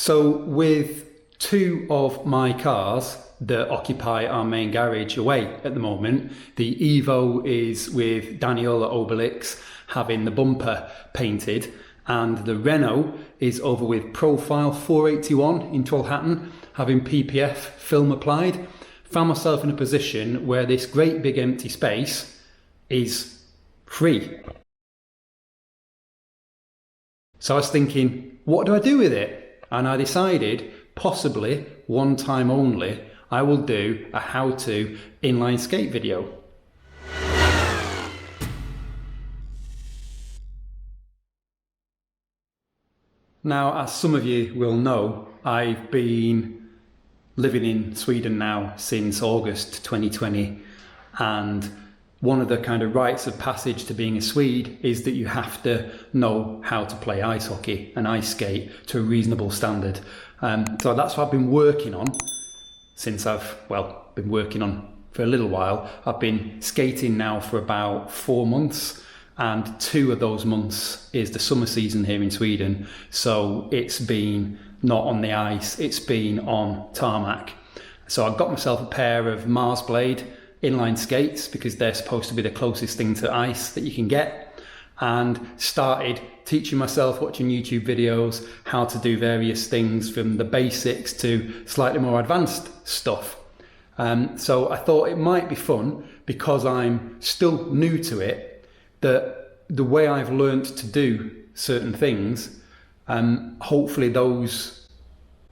So with two of my cars that occupy our main garage away at the moment, the Evo is with Daniel at Obelix having the bumper painted, and the Renault is over with Profile 481 in Twelhatton having PPF film applied. Found myself in a position where this great big empty space is free. So I was thinking, what do I do with it? And I decided, possibly one time only, I will do a how-to inline skate video. Now, as some of you will know, I've been living in Sweden now since August 2020, and one of the kind of rites of passage to being a Swede is that you have to know how to play ice hockey and ice skate to a reasonable standard. So that's what I've been working on since been working on for a little while. I've been skating now for about 4 months, and 2 of those months is the summer season here in Sweden. So it's been not on the ice, it's been on tarmac. So I got myself a pair of MarsBlade inline skates because they're supposed to be the closest thing to ice that you can get, and started teaching myself, watching YouTube videos, how to do various things from the basics to slightly more advanced stuff. So I thought it might be fun, because I'm still new to it, that the way I've learnt to do certain things, hopefully those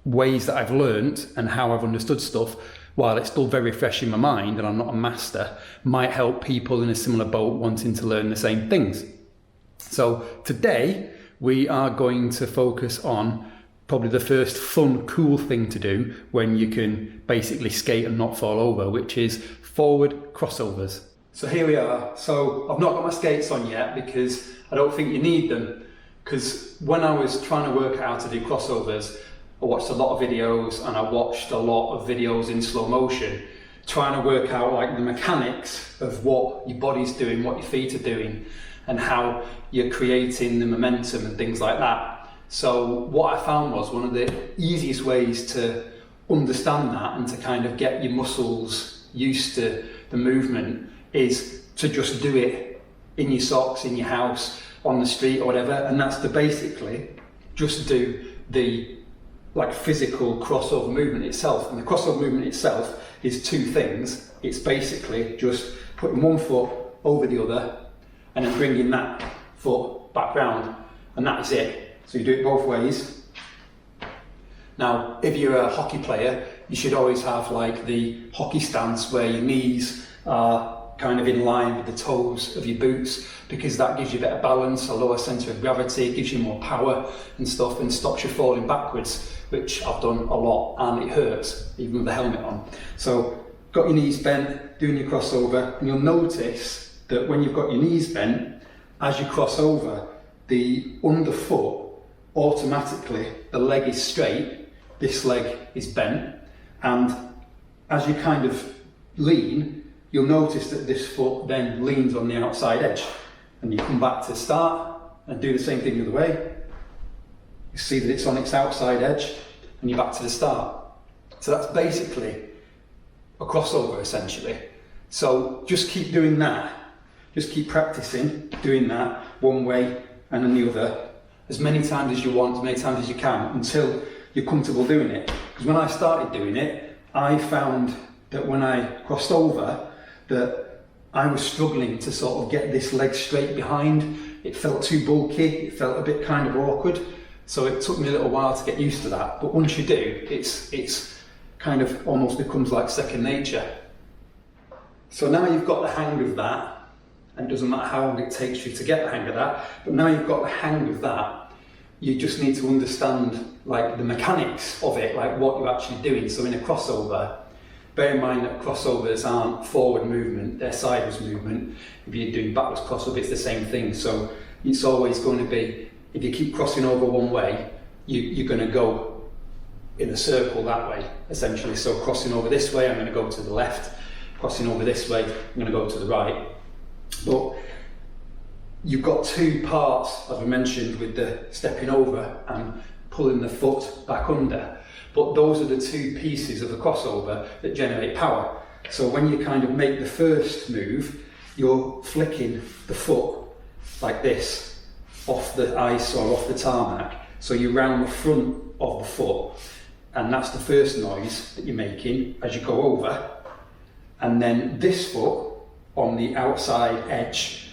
ways that I've learnt and how I've understood stuff, while it's still very fresh in my mind and I'm not a master, might help people in a similar boat wanting to learn the same things. So today we are going to focus on probably the first fun, cool thing to do when you can basically skate and not fall over, which is forward crossovers. So here we are. So I've not got my skates on yet because I don't think you need them, because when I was trying to work out how to do crossovers, I watched a lot of videos, and I watched a lot of videos in slow motion, trying to work out like the mechanics of what your body's doing, what your feet are doing, and how you're creating the momentum and things like that. So what I found was one of the easiest ways to understand that and to kind of get your muscles used to the movement is to just do it in your socks, in your house, on the street or whatever, and that's to basically just do the physical crossover movement itself. And the crossover movement itself is 2 things. It's basically just putting one foot over the other and then bringing that foot back round, and that is it. So you do it both ways. Now, if you're a hockey player, you should always have like the hockey stance where your knees are kind of in line with the toes of your boots, because that gives you better balance, a lower centre of gravity, gives you more power and stuff, and stops you falling backwards, which I've done a lot, and it hurts even with the helmet on. So got your knees bent, doing your crossover, and you'll notice that when you've got your knees bent, as you cross over, the underfoot automatically, the leg is straight, this leg is bent, and as you kind of lean, you'll notice that this foot then leans on the outside edge, and you come back to start and do the same thing the other way. You see that it's on its outside edge, and you're back to the start. So that's basically a crossover essentially. So just keep doing that. Just keep practicing doing that one way and then the other as many times as you want, as many times as you can, until you're comfortable doing it. Because when I started doing it, I found that when I crossed over, that I was struggling to sort of get this leg straight behind. It felt too bulky, it felt a bit kind of awkward. So it took me a little while to get used to that. But once you do, it's kind of almost becomes like second nature. So now you've got the hang of that, and it doesn't matter how long it takes you to get the hang of that, but now you've got the hang of that, you just need to understand like the mechanics of it, like what you're actually doing. So in a crossover, bear in mind that crossovers aren't forward movement, they're sideways movement. If you're doing backwards crossover, it's the same thing. So it's always going to be, if you keep crossing over one way, you're going to go in a circle that way, essentially. So crossing over this way, I'm going to go to the left. Crossing over this way, I'm going to go to the right. But you've got 2 parts, as we mentioned, with the stepping over and pulling the foot back under. But those are the two pieces of the crossover that generate power. So when you kind of make the first move, you're flicking the foot like this off the ice or off the tarmac. So you round the front of the foot, and that's the first noise that you're making as you go over. And then this foot on the outside edge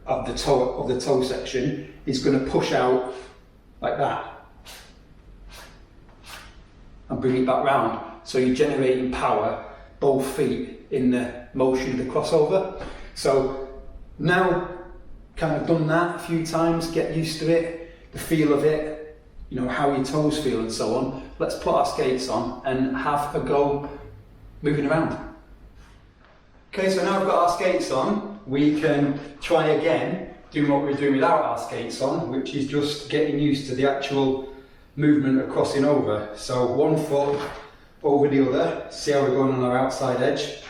of the toe section is going to push out like that and bring it back round. So you're generating power both feet in the motion of the crossover. So now, kind of done that a few times, get used to it, the feel of it, you know, how your toes feel and so on. Let's put our skates on and have a go moving around. Okay, so now we've got our skates on, we can try again doing what we're doing without our skates on, which is just getting used to the actual movement of crossing over. So one foot over the other, see how we're going on our outside edge,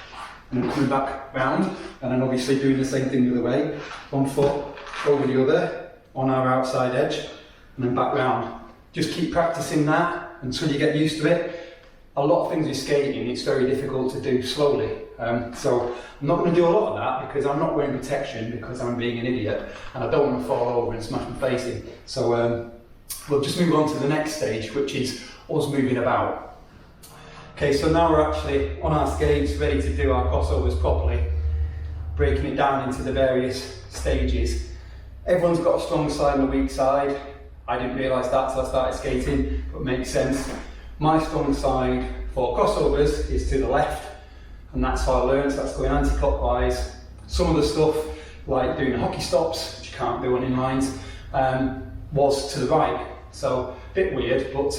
and then coming back round, and then obviously doing the same thing the other way. One foot over the other on our outside edge, and then back round. Just keep practicing that until you get used to it. A lot of things with skating, it's very difficult to do slowly. So I'm not going to do a lot of that because I'm not wearing protection because I'm being an idiot and I don't want to fall over and smash my face in. So we'll just move on to the next stage, which is us moving about. Okay, so now we're actually on our skates, ready to do our crossovers properly, breaking it down into the various stages. Everyone's got a strong side and a weak side. I didn't realise that till I started skating, but it makes sense. My strong side for crossovers is to the left, and that's how I learned, so that's going anti-clockwise. Some of the stuff, like doing hockey stops, which you can't do on inlines, was to the right. So a bit weird, but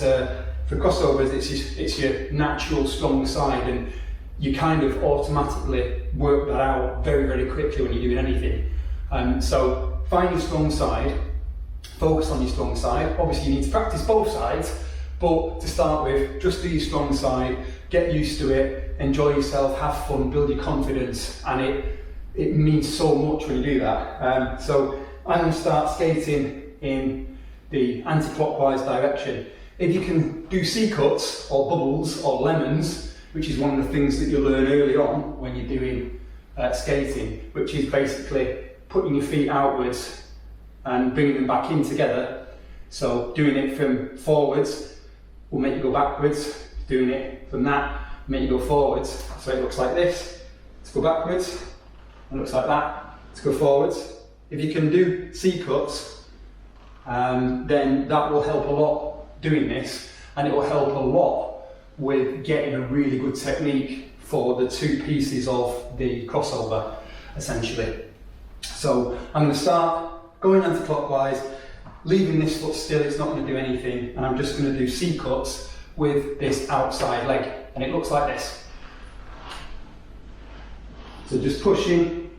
for crossovers it's your natural strong side, and you kind of automatically work that out very, very quickly when you're doing anything. So find your strong side, focus on your strong side. Obviously you need to practice both sides, but to start with, just do your strong side, get used to it, enjoy yourself, have fun, build your confidence, and it means so much when you do that. So I'm going to start skating in the anti-clockwise direction. If you can do C-cuts or bubbles or lemons, which is one of the things that you'll learn early on when you're doing skating, which is basically putting your feet outwards and bringing them back in together. So doing it from forwards will make you go backwards, doing it from that will make you go forwards. So it looks like this to go backwards, and looks like that to go forwards. If you can do C-cuts, then that will help a lot doing this, and it will help a lot with getting a really good technique for the two pieces of the crossover, essentially. So I'm going to start going anti-clockwise, leaving this foot still, it's not going to do anything, and I'm just going to do C-cuts with this outside leg, and it looks like this. So just pushing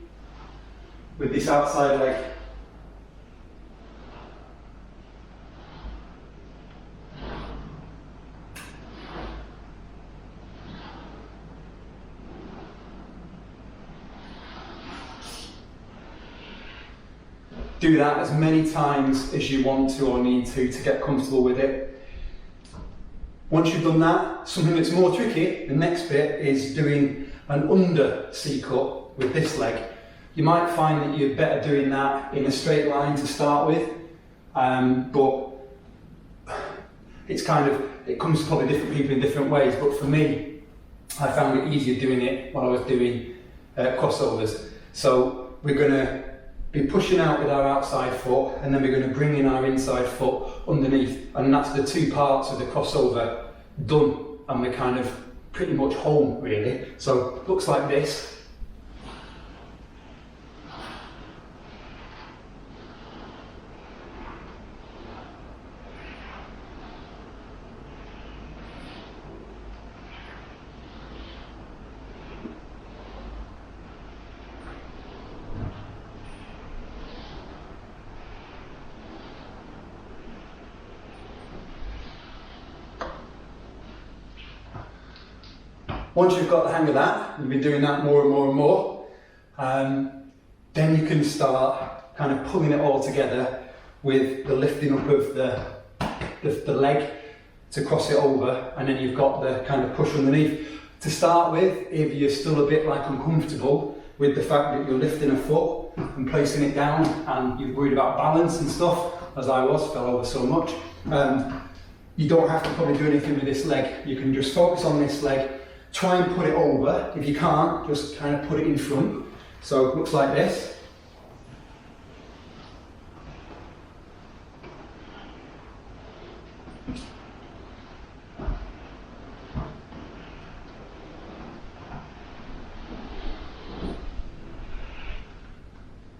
with this outside leg. Do that as many times as you want to or need to get comfortable with it. Once you've done that, something that's more tricky, the next bit is doing an under C-cut with this leg. You might find that you're better doing that in a straight line to start with, but it comes to probably different people in different ways, but for me, I found it easier doing it when I was doing crossovers. So we're going to be pushing out with our outside foot, and then we're going to bring in our inside foot underneath, and that's the two parts of the crossover done, and we're kind of pretty much home really. So it looks like this. Once you've got the hang of that, you've been doing that more and more and more, then you can start kind of pulling it all together with the lifting up of the the leg to cross it over, and then you've got the kind of push underneath. To start with, if you're still a bit like uncomfortable with the fact that you're lifting a foot and placing it down and you're worried about balance and stuff, as I was, fell over so much, you don't have to probably do anything with this leg. You can just focus on this leg, try and put it over. If you can't, just kind of put it in front. So it looks like this.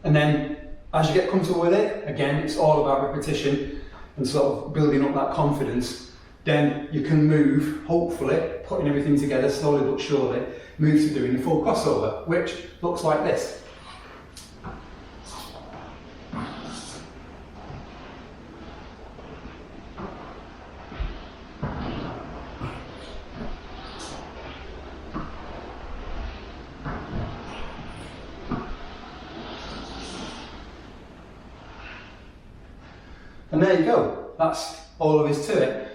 And then as you get comfortable with it, again, it's all about repetition and sort of building up that confidence. Then you can move, hopefully, putting everything together slowly but surely, move to doing the full crossover, which looks like this. And there you go, that's all there is to it.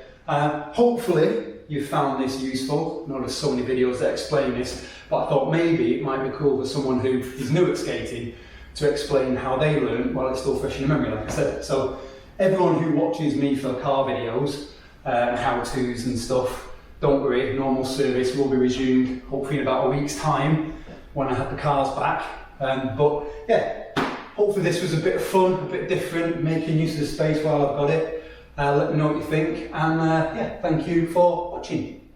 Hopefully you found this useful. I know there's so many videos that explain this, but I thought maybe it might be cool for someone who is new at skating to explain how they learn while it's still fresh in the memory, like I said. So everyone who watches me for car videos, how-tos and stuff, don't worry, normal service will be resumed hopefully in about a week's time when I have the cars back. But yeah, hopefully this was a bit of fun, a bit different, making use of the space while I've got it. Let me know what you think, and yeah, thank you for watching.